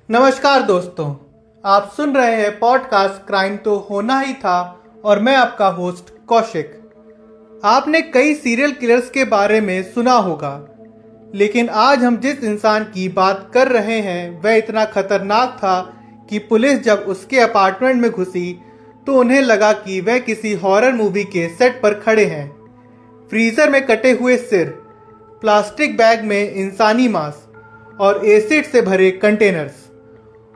नमस्कार दोस्तों, आप सुन रहे हैं पॉडकास्ट क्राइम तो होना ही था और मैं आपका होस्ट कौशिक। आपने कई सीरियल किलर्स के बारे में सुना होगा, लेकिन आज हम जिस इंसान की बात कर रहे हैं वह इतना खतरनाक था कि पुलिस जब उसके अपार्टमेंट में घुसी तो उन्हें लगा कि वह किसी हॉरर मूवी के सेट पर खड़े हैं। फ्रीजर में कटे हुए सिर, प्लास्टिक बैग में इंसानी मांस और एसिड से भरे कंटेनर्स।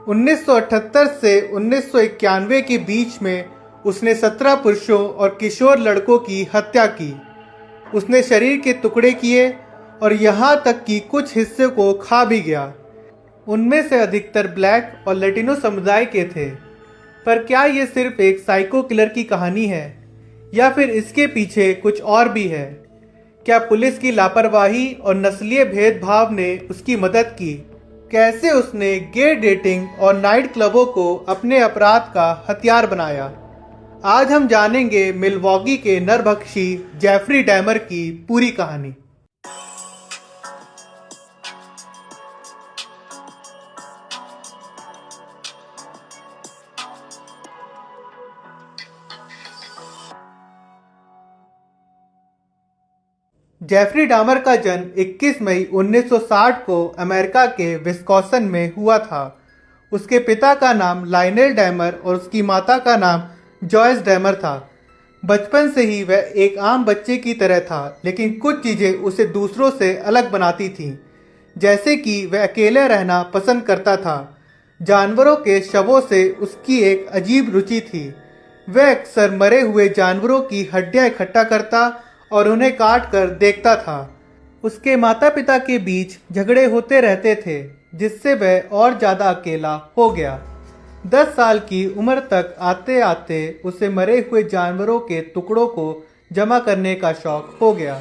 1978 से 1991 के बीच में उसने 17 पुरुषों और किशोर लड़कों की हत्या की। उसने शरीर के टुकड़े किए और यहाँ तक कि कुछ हिस्से को खा भी गया। उनमें से अधिकतर ब्लैक और लैटिनो समुदाय के थे। पर क्या ये सिर्फ एक साइको किलर की कहानी है या फिर इसके पीछे कुछ और भी है? क्या पुलिस की लापरवाही और नस्लीय भेदभाव ने उसकी मदद की? कैसे उसने गे डेटिंग और नाइट क्लबों को अपने अपराध का हथियार बनाया? आज हम जानेंगे मिलवॉकी के नरभक्षी जेफरी डैमर की पूरी कहानी। जेफरी डामर का जन्म 21 मई 1960 को अमेरिका के विस्कॉन्सिन में हुआ था। उसके पिता का नाम लायनेल डैमर और उसकी माता का नाम जॉयस डैमर था। बचपन से ही वह एक आम बच्चे की तरह था, लेकिन कुछ चीज़ें उसे दूसरों से अलग बनाती थीं, जैसे कि वह अकेले रहना पसंद करता था। जानवरों के शवों से उसकी एक अजीब रुचि थी। वह अक्सर मरे हुए जानवरों की हड्डियां इकट्ठा करता और उन्हें काट कर देखता था। उसके माता पिता के बीच झगड़े होते रहते थे, जिससे वह और ज़्यादा अकेला हो गया। 10 साल की उम्र तक आते आते उसे मरे हुए जानवरों के टुकड़ों को जमा करने का शौक हो गया।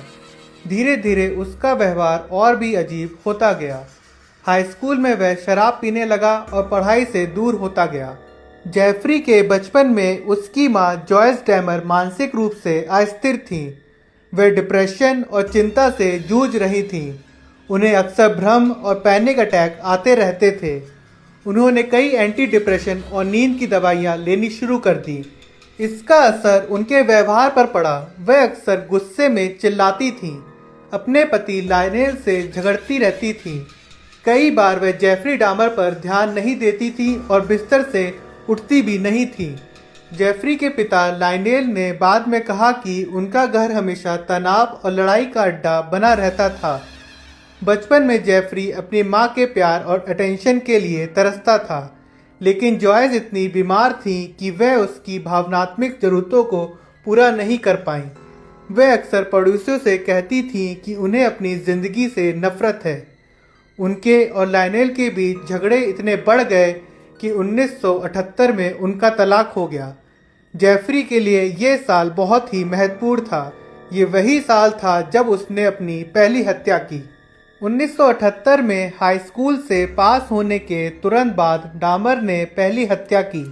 धीरे धीरे उसका व्यवहार और भी अजीब होता गया। हाई स्कूल में वह शराब पीने लगा और पढ़ाई से दूर होता गया। जेफरी के बचपन में उसकी मां जॉयस डैमर मानसिक रूप से अस्थिर थीं। वे डिप्रेशन और चिंता से जूझ रही थीं। उन्हें अक्सर भ्रम और पैनिक अटैक आते रहते थे। उन्होंने कई एंटी डिप्रेशन और नींद की दवाइयां लेनी शुरू कर दी। इसका असर उनके व्यवहार पर पड़ा। वह अक्सर गुस्से में चिल्लाती थीं, अपने पति लायनेल से झगड़ती रहती थीं। कई बार वह जेफरी डामर पर ध्यान नहीं देती थी और बिस्तर से उठती भी नहीं थी। जेफरी के पिता लायनेल ने बाद में कहा कि उनका घर हमेशा तनाव और लड़ाई का अड्डा बना रहता था। बचपन में जेफरी अपनी मां के प्यार और अटेंशन के लिए तरसता था, लेकिन जॉयस इतनी बीमार थी कि वह उसकी भावनात्मक ज़रूरतों को पूरा नहीं कर पाई। वह अक्सर पड़ोसियों से कहती थी कि उन्हें अपनी ज़िंदगी से नफरत है। उनके और लायनेल के बीच झगड़े इतने बढ़ गए कि 1978 में उनका तलाक हो गया। जेफरी के लिए ये साल बहुत ही महत्वपूर्ण था। ये वही साल था जब उसने अपनी पहली हत्या की। 1978 में हाई स्कूल से पास होने के तुरंत बाद डामर ने पहली हत्या की।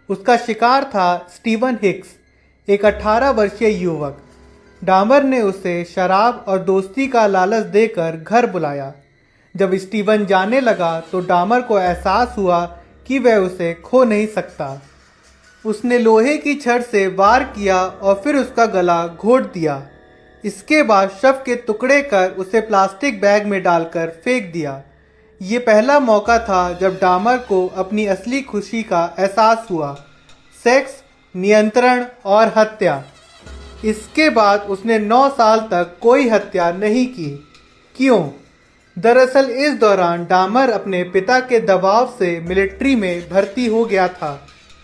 उसका शिकार था स्टीवन हिक्स, एक 18 वर्षीय युवक। डामर ने उसे शराब और दोस्ती का लालच देकर घर बुलाया। जब स्टीवन जाने लगा तो डामर को एहसास हुआ कि वह उसे खो नहीं सकता। उसने लोहे की छड़ से वार किया और फिर उसका गला घोट दिया। इसके बाद शव के टुकड़े कर उसे प्लास्टिक बैग में डालकर फेंक दिया। ये पहला मौका था जब डामर को अपनी असली खुशी का एहसास हुआ, सेक्स, नियंत्रण और हत्या। इसके बाद उसने 9 साल तक कोई हत्या नहीं की। क्यों? दरअसल इस दौरान डामर अपने पिता के दबाव से मिलिट्री में भर्ती हो गया था।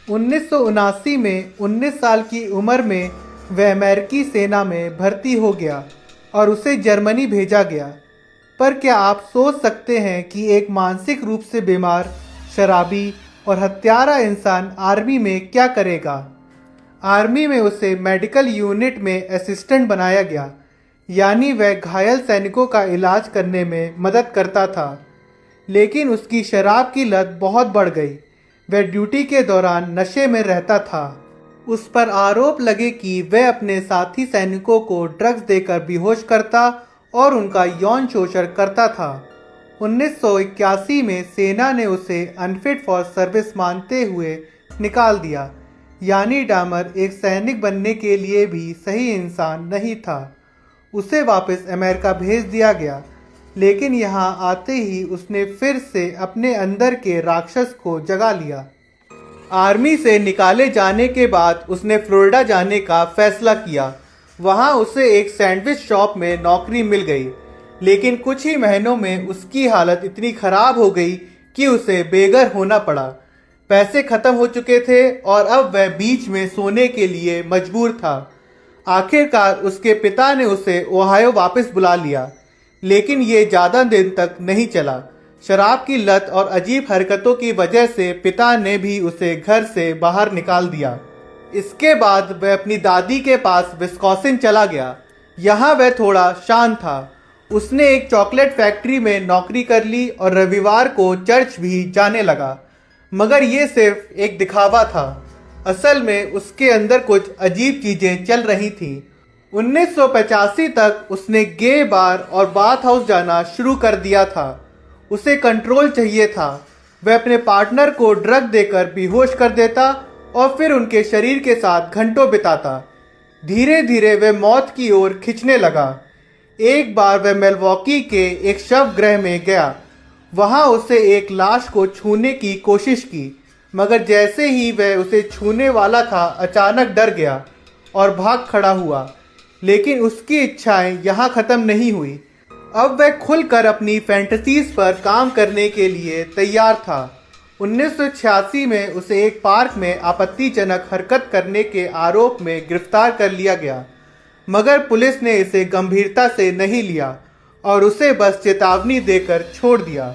1979 में 19 साल की उम्र में वह अमेरिकी सेना में भर्ती हो गया और उसे जर्मनी भेजा गया। पर क्या आप सोच सकते हैं कि एक मानसिक रूप से बीमार, शराबी और हत्यारा इंसान आर्मी में क्या करेगा? आर्मी में उसे मेडिकल यूनिट में असिस्टेंट बनाया गया, यानी वह घायल सैनिकों का इलाज करने में मदद करता था। लेकिन उसकी शराब की लत बहुत बढ़ गई। वह ड्यूटी के दौरान नशे में रहता था। उस पर आरोप लगे कि वह अपने साथी सैनिकों को ड्रग्स देकर बेहोश करता और उनका यौन शोषण करता था। 1981 में सेना ने उसे अनफिट फॉर सर्विस मानते हुए निकाल दिया, यानी डामर एक सैनिक बनने के लिए भी सही इंसान नहीं था। उसे वापस अमेरिका भेज दिया गया, लेकिन यहाँ आते ही उसने फिर से अपने अंदर के राक्षस को जगा लिया। आर्मी से निकाले जाने के बाद उसने फ्लोरिडा जाने का फैसला किया। वहाँ उसे एक सैंडविच शॉप में नौकरी मिल गई, लेकिन कुछ ही महीनों में उसकी हालत इतनी खराब हो गई कि उसे बेघर होना पड़ा। पैसे खत्म हो चुके थे और अब वह बीच में सोने के लिए मजबूर था। आखिरकार उसके पिता ने उसे ओहायो वापस बुला लिया, लेकिन ये ज़्यादा दिन तक नहीं चला। शराब की लत और अजीब हरकतों की वजह से पिता ने भी उसे घर से बाहर निकाल दिया। इसके बाद वह अपनी दादी के पास विस्कॉसिन चला गया। यहाँ वह थोड़ा शांत था। उसने एक चॉकलेट फैक्ट्री में नौकरी कर ली और रविवार को चर्च भी जाने लगा, मगर ये सिर्फ एक दिखावा था। असल में उसके अंदर कुछ अजीब चीजें चल रही थीं। 1985 तक उसने गे बार और बाथ हाउस जाना शुरू कर दिया था। उसे कंट्रोल चाहिए था। वह अपने पार्टनर को ड्रग देकर बेहोश कर देता और फिर उनके शरीर के साथ घंटों बिताता। धीरे धीरे वह मौत की ओर खिंचने लगा। एक बार वह मिल्वॉकी के एक शव गृह में गया। वहां उसे एक लाश को छूने की कोशिश की, मगर जैसे ही वह उसे छूने वाला था अचानक डर गया और भाग खड़ा हुआ। लेकिन उसकी इच्छाएं यहाँ ख़त्म नहीं हुई। अब वह खुलकर अपनी फैंटेसीज पर काम करने के लिए तैयार था। 1986 में उसे एक पार्क में आपत्तिजनक हरकत करने के आरोप में गिरफ्तार कर लिया गया, मगर पुलिस ने इसे गंभीरता से नहीं लिया और उसे बस चेतावनी देकर छोड़ दिया।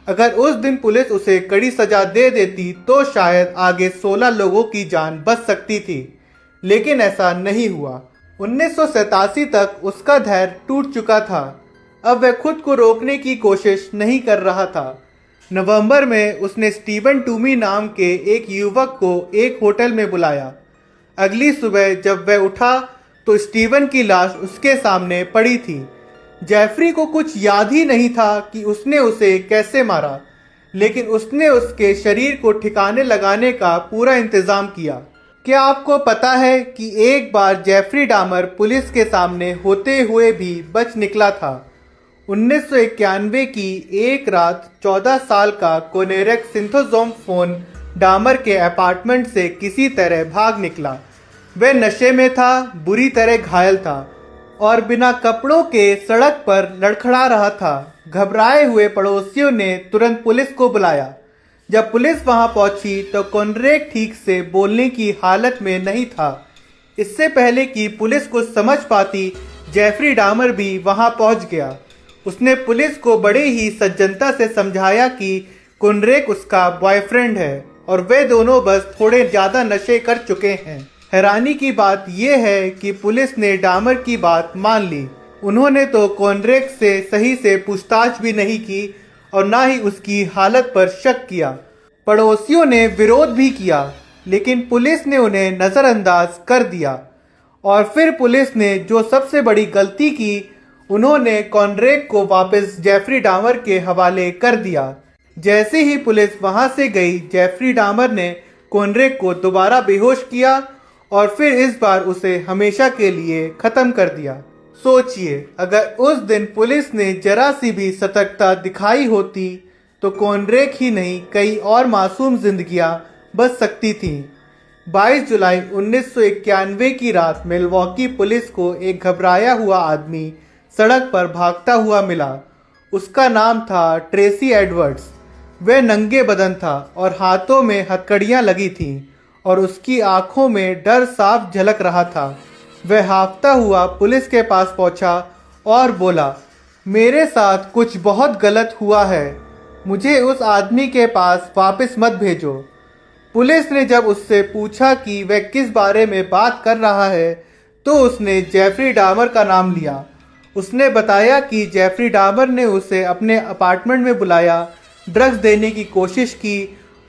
अगर उस दिन पुलिस उसे कड़ी सजा दे देती तो शायद आगे 16 लोगों की जान बच सकती थी, लेकिन ऐसा नहीं हुआ। 1987 तक उसका धैर्य टूट चुका था। अब वह खुद को रोकने की कोशिश नहीं कर रहा था। नवंबर में उसने स्टीवन टूमी नाम के एक युवक को एक होटल में बुलाया। अगली सुबह जब वह उठा तो स्टीवन की लाश उसके सामने पड़ी थी। जेफरी को कुछ याद ही नहीं था कि उसने उसे कैसे मारा, लेकिन उसने उसके शरीर को ठिकाने लगाने का पूरा इंतजाम किया। क्या आपको पता है कि एक बार जेफरी डामर पुलिस के सामने होते हुए भी बच निकला था। 1991 की एक रात 14 साल का कोनेरेक सिंथोजोम फोन डामर के अपार्टमेंट से किसी तरह भाग निकला। वह नशे में था, बुरी तरह घायल था और बिना कपड़ों के सड़क पर लड़खड़ा रहा था। घबराए हुए पड़ोसियों ने तुरंत पुलिस को बुलाया। जब पुलिस वहां पहुंची तो कोनरेक ठीक से बोलने की हालत में नहीं था। इससे पहले कि पुलिस कुछ समझ पाती, जेफरी डामर भी वहां पहुंच गया। उसने पुलिस को बड़े ही सज्जनता से समझाया कि कोनरेक उसका बॉयफ्रेंड है और वे दोनों बस थोड़े ज़्यादा नशे कर चुके हैं। हैरानी की बात यह है कि पुलिस ने डामर की बात मान ली। उन्होंने तो कोनरेक से सही से पूछताछ भी नहीं की और ना ही उसकी हालत पर शक किया। पड़ोसियों ने विरोध भी किया, लेकिन पुलिस ने उन्हें नज़रअंदाज कर दिया। और फिर पुलिस ने जो सबसे बड़ी गलती की, उन्होंने कोनरेक को वापस जेफरी डामर के हवाले कर दिया। जैसे ही पुलिस वहां से गई, जेफरी डामर ने कोनरेक को दोबारा बेहोश किया और फिर इस बार उसे हमेशा के लिए खत्म कर दिया। सोचिए, अगर उस दिन पुलिस ने जरा सी भी सतर्कता दिखाई होती तो कोनरेक ही नहीं, कई और मासूम जिंदगियां बच सकती थीं। 22 जुलाई 1991 की रात मिल्वॉकी पुलिस को एक घबराया हुआ आदमी सड़क पर भागता हुआ मिला। उसका नाम था ट्रेसी एडवर्ड्स। वह नंगे बदन था और हाथों में हथकड़ियाँ लगी थीं और उसकी आंखों में डर साफ झलक रहा था। वह हांफता हुआ पुलिस के पास पहुंचा और बोला, मेरे साथ कुछ बहुत गलत हुआ है, मुझे उस आदमी के पास वापस मत भेजो। पुलिस ने जब उससे पूछा कि वह किस बारे में बात कर रहा है तो उसने जेफरी डामर का नाम लिया। उसने बताया कि जेफरी डामर ने उसे अपने अपार्टमेंट में बुलाया, ड्रग्स देने की कोशिश की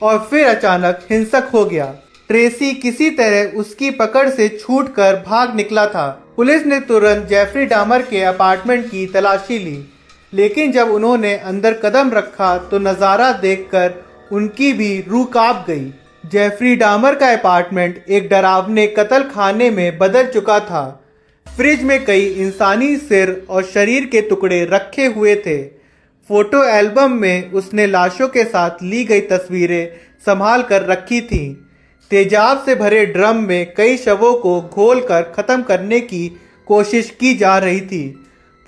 और फिर अचानक हिंसक हो गया। ट्रेसी किसी तरह उसकी पकड़ से छूटकर भाग निकला था। पुलिस ने तुरंत जेफरी डामर के अपार्टमेंट की तलाशी ली, लेकिन जब उन्होंने अंदर कदम रखा तो नज़ारा देखकर उनकी भी रूह कांप गई। जेफरी डामर का अपार्टमेंट एक डरावने कत्ल खाने में बदल चुका था। फ्रिज में कई इंसानी सिर और शरीर के टुकड़े रखे हुए थे। फोटो एल्बम में उसने लाशों के साथ ली गई तस्वीरें संभाल कर रखी थीं। तेजाब से भरे ड्रम में कई शवों को घोलकर खत्म करने की कोशिश की जा रही थी।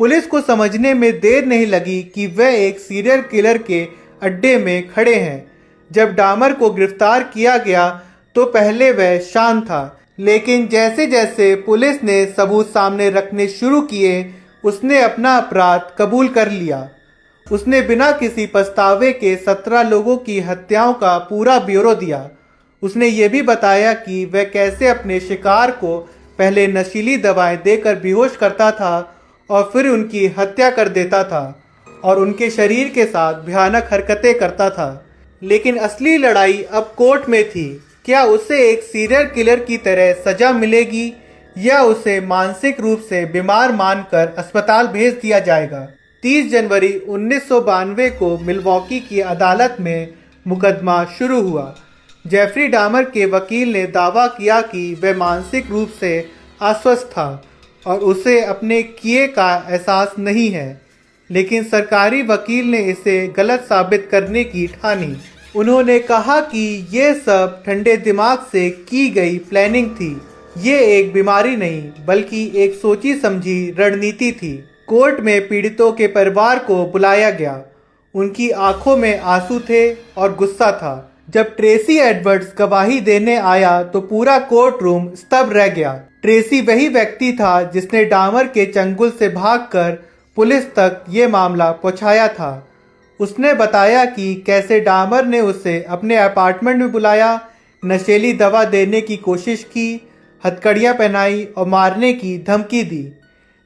पुलिस को समझने में देर नहीं लगी कि वह एक सीरियल किलर के अड्डे में खड़े हैं। जब डामर को गिरफ्तार किया गया तो पहले वह शांत था, लेकिन जैसे जैसे पुलिस ने सबूत सामने रखने शुरू किए उसने अपना अपराध कबूल कर लिया। उसने बिना किसी पछतावे के 17 लोगों की हत्याओं का पूरा ब्यौरा दिया। उसने ये भी बताया कि वह कैसे अपने शिकार को पहले नशीली दवाएं देकर बेहोश करता था और फिर उनकी हत्या कर देता था और उनके शरीर के साथ भयानक हरकतें करता था। लेकिन असली लड़ाई अब कोर्ट में थी। क्या उसे एक सीरियल किलर की तरह सजा मिलेगी या उसे मानसिक रूप से बीमार मानकर अस्पताल भेज दिया जाएगा? 30 जनवरी 1992 को मिल्वॉकी की अदालत में मुकदमा शुरू हुआ। जेफरी डामर के वकील ने दावा किया कि वह मानसिक रूप से अस्वस्थ था और उसे अपने किए का एहसास नहीं है, लेकिन सरकारी वकील ने इसे गलत साबित करने की ठानी। उन्होंने कहा कि ये सब ठंडे दिमाग से की गई प्लानिंग थी। ये एक बीमारी नहीं बल्कि एक सोची समझी रणनीति थी। कोर्ट में पीड़ितों के परिवार को बुलाया गया। उनकी आंखों में आंसू थे और गुस्सा था। जब ट्रेसी एडवर्ड्स गवाही देने आया तो पूरा कोर्ट रूम स्तब्ध रह गया। ट्रेसी वही व्यक्ति था जिसने डामर के चंगुल से भागकर पुलिस तक ये मामला पहुंचाया था। उसने बताया कि कैसे डामर ने उसे अपने अपार्टमेंट में बुलाया, नशीली दवा देने की कोशिश की, हथकड़ियाँ पहनाई और मारने की धमकी दी,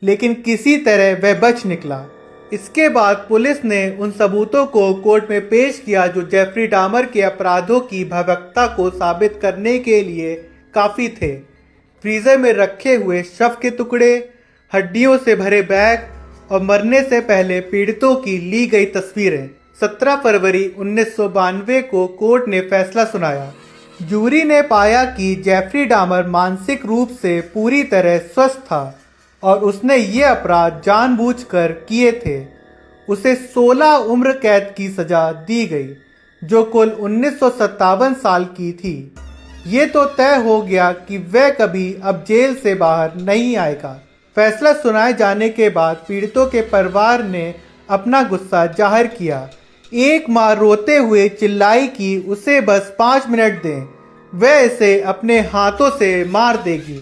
लेकिन किसी तरह वह बच निकला। इसके बाद पुलिस ने उन सबूतों को कोर्ट में पेश किया जो जेफरी डामर के अपराधों की भयावहता को साबित करने के लिए काफ़ी थे। फ्रीजर में रखे हुए शव के टुकड़े, हड्डियों से भरे बैग और मरने से पहले पीड़ितों की ली गई तस्वीरें। 17 फरवरी 1992 को कोर्ट ने फैसला सुनाया। जूरी ने पाया कि जेफरी डामर मानसिक रूप से पूरी तरह स्वस्थ था और उसने ये अपराध जानबूझकर किए थे। उसे 16 उम्र कैद की सजा दी गई, जो कुल 1957 साल की थी। ये तो तय हो गया कि वह कभी अब जेल से बाहर नहीं आएगा। फैसला सुनाए जाने के बाद पीड़ितों के परिवार ने अपना गुस्सा जाहिर किया। एक माँ रोते हुए चिल्लाई कि उसे बस 5 मिनट दें, वह इसे अपने हाथों से मार देगी।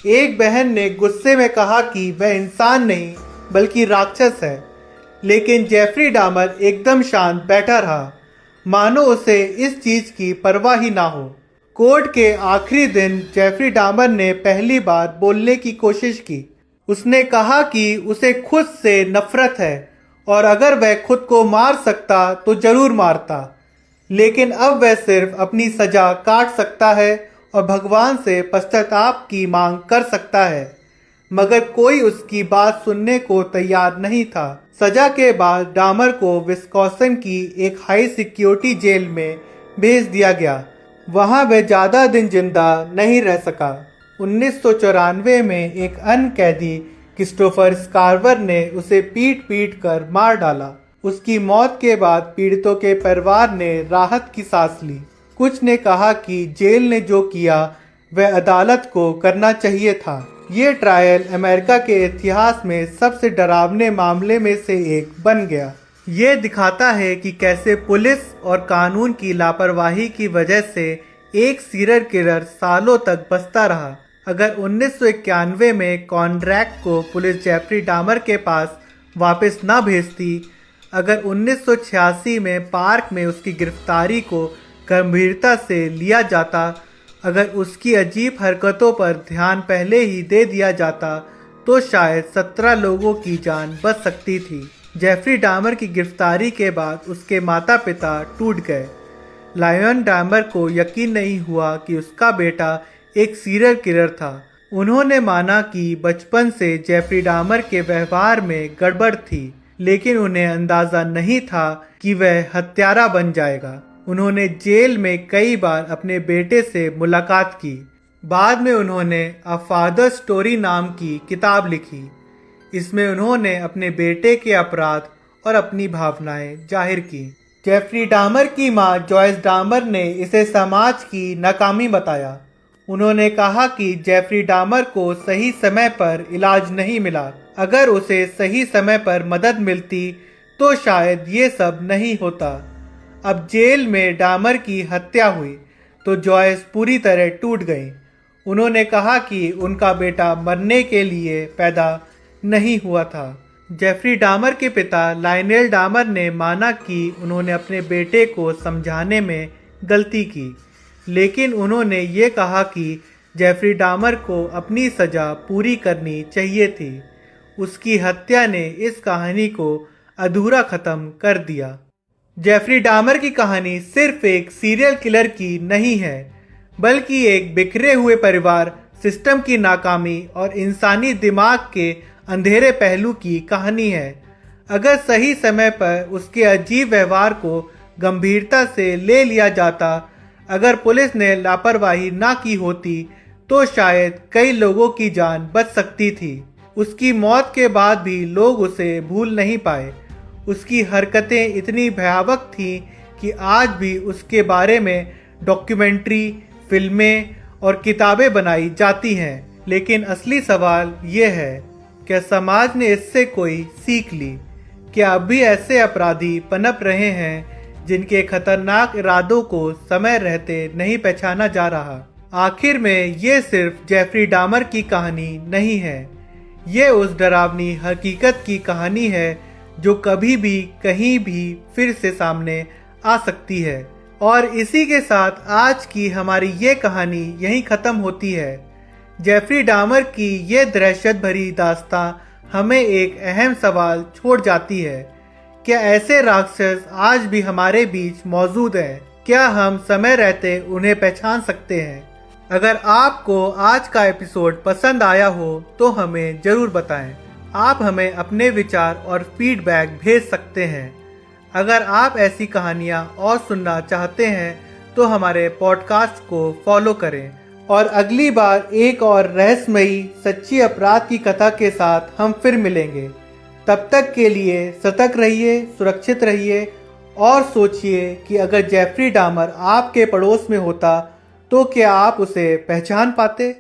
एक बहन ने गुस्से में कहा कि वह इंसान नहीं बल्कि राक्षस है, लेकिन जेफरी डामर एकदम शांत बैठा रहा, मानो उसे इस चीज की परवाह ही ना हो। कोर्ट के आखिरी दिन जेफरी डामर ने पहली बार बोलने की कोशिश की। उसने कहा कि उसे खुद से नफरत है और अगर वह खुद को मार सकता तो जरूर मारता, लेकिन अब वह सिर्फ अपनी सजा काट सकता है और भगवान से पश्चाताप की मांग कर सकता है। मगर कोई उसकी बात सुनने को तैयार नहीं था। सजा के बाद डामर को विस्कॉन्सिन की एक हाई सिक्योरिटी जेल में भेज दिया गया। वहां वह ज्यादा दिन जिंदा नहीं रह सका। 1994 में एक अन्य कैदी क्रिस्टोफर स्कारवर ने उसे पीट पीट कर मार डाला। उसकी मौत के बाद पीड़ितों के परिवार ने राहत की सांस ली। कुछ ने कहा कि जेल ने जो किया वह अदालत को करना चाहिए था। ये ट्रायल अमेरिका के इतिहास में सबसे डरावने मामले में से एक बन गया। ये दिखाता है कि कैसे पुलिस और कानून की लापरवाही की वजह से एक सीरियल किलर सालों तक बचता रहा। अगर 1991 में कॉन्ड्रैक को पुलिस जेफरी डामर के पास वापस न भेजती, अगर 1986 में पार्क में उसकी गिरफ्तारी को गंभीरता से लिया जाता, अगर उसकी अजीब हरकतों पर ध्यान पहले ही दे दिया जाता, तो शायद 17 लोगों की जान बच सकती थी। जेफरी डामर की गिरफ्तारी के बाद उसके माता पिता टूट गए। लायन डामर को यकीन नहीं हुआ कि उसका बेटा एक सीरियल किलर था। उन्होंने माना कि बचपन से जेफरी डामर के व्यवहार में गड़बड़ थी। लेकिन उन्हें अंदाजा नहीं था कि वह हत्यारा बन जाएगा। उन्होंने जेल में कई बार अपने बेटे से मुलाकात की। बाद में उन्होंने अ फादर स्टोरी नाम की किताब लिखी। इसमें उन्होंने अपने बेटे के अपराध और अपनी भावनाएं जाहिर की। जेफरी डामर की मां जॉयस डामर ने इसे समाज की नाकामी बताया। उन्होंने कहा कि जेफरी डामर को सही समय पर इलाज नहीं मिला। अगर उसे सही समय पर मदद मिलती तो शायद ये सब नहीं होता। अब जेल में डामर की हत्या हुई तो जॉयस पूरी तरह टूट गई। उन्होंने कहा कि उनका बेटा मरने के लिए पैदा नहीं हुआ था। जेफरी डामर के पिता लायनेल डामर ने माना कि उन्होंने अपने बेटे को समझाने में गलती की, लेकिन उन्होंने ये कहा कि जेफरी डामर को अपनी सज़ा पूरी करनी चाहिए थी। उसकी हत्या ने इस कहानी को अधूरा ख़त्म कर दिया। जेफरी डामर की कहानी सिर्फ एक सीरियल किलर की नहीं है, बल्कि एक बिखरे हुए परिवार, सिस्टम की नाकामी और इंसानी दिमाग के अंधेरे पहलू की कहानी है। अगर सही समय पर उसके अजीब व्यवहार को गंभीरता से ले लिया जाता, अगर पुलिस ने लापरवाही ना की होती, तो शायद कई लोगों की जान बच सकती थी। उसकी मौत के बाद भी लोग उसे भूल नहीं पाए। उसकी हरकतें इतनी भयावह थीं कि आज भी उसके बारे में डॉक्यूमेंट्री, फिल्में और किताबें बनाई जाती हैं। लेकिन असली सवाल ये है, क्या समाज ने इससे कोई सीख ली? क्या अभी ऐसे अपराधी पनप रहे हैं जिनके खतरनाक इरादों को समय रहते नहीं पहचाना जा रहा? आखिर में ये सिर्फ जेफरी डामर की कहानी नहीं है, ये उस डरावनी हकीकत की कहानी है जो कभी भी कहीं भी फिर से सामने आ सकती है। और इसी के साथ आज की हमारी ये कहानी यहीं ख़त्म होती है। जेफरी डामर की ये दहशत भरी दास्तां हमें एक अहम सवाल छोड़ जाती है, क्या ऐसे राक्षस आज भी हमारे बीच मौजूद हैं? क्या हम समय रहते उन्हें पहचान सकते हैं? अगर आपको आज का एपिसोड पसंद आया हो तो हमें ज़रूर बताएं। आप हमें अपने विचार और फीडबैक भेज सकते हैं। अगर आप ऐसी कहानियाँ और सुनना चाहते हैं तो हमारे पॉडकास्ट को फॉलो करें और अगली बार एक और रहस्यमयी सच्ची अपराध की कथा के साथ हम फिर मिलेंगे। तब तक के लिए सतर्क रहिए, सुरक्षित रहिए और सोचिए कि अगर जेफरी डामर आपके पड़ोस में होता तो क्या आप उसे पहचान पाते?